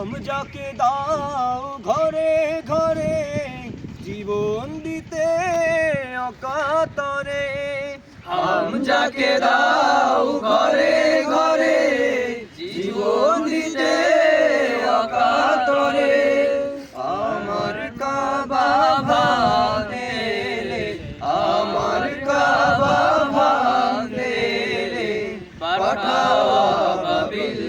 হাম যাকে দাও ঘরে ঘরে জীবন দিতে অকাতরে, হাম যাকে দাও ঘরে ঘরে জীবন দিতে অকাতরে। আমার কাবা ভাঙলে, আমার কাবা ভাঙলে পাঠাও আবাবিল,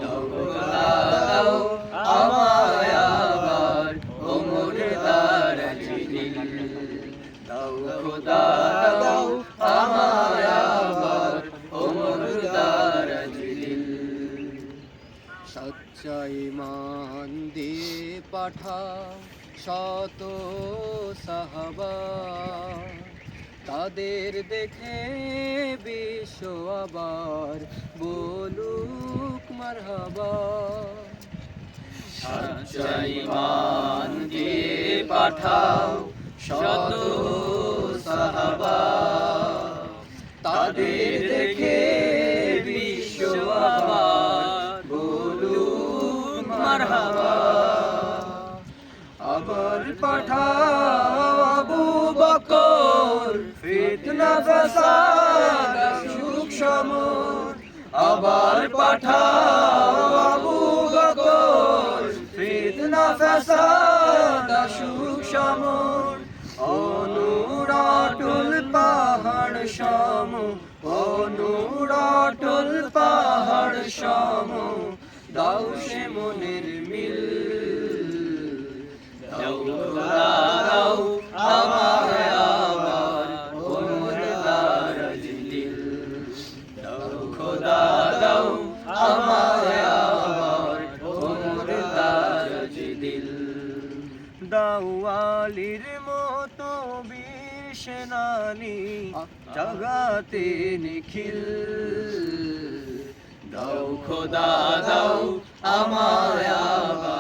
দাও খোদা দাও আমায় আবার ওমর দারাজ দিল, দাও খোদা দাও আমায় আবার ওমর দারাজ দিল। সচ্চা ঈমান দিয়ে পাঠাও শত সাহাবা, তাদের দেখে বিশ্ব আবার বলুক মারহাবা। সচ্চা ঈমান দিয়ে পাঠাও শত সাহাবা, তাদের দেখে বিশ্ব আবার বলুক মারহাবা। আবার পাঠাও আবু বকর ফিতনা ফাসাদ সুখ সমর, আবার পাঠাও আবু বকর ফিতনা ফাসাদ সুখ সমর। অনুরাটুল পাহাড় সম, অনুরাটুল পাহাড় সম দাও সে মনের মিল, দাও খোদা দাও আমায় আবার ওমর দারাজ দিল, দাও খোদা দাও আমায় আবার ওমর দারাজ দিল। দাও আলীর মতো বীর সেনানি জাগাতে নিখিল, দাও খোদা দাও আমায় আবার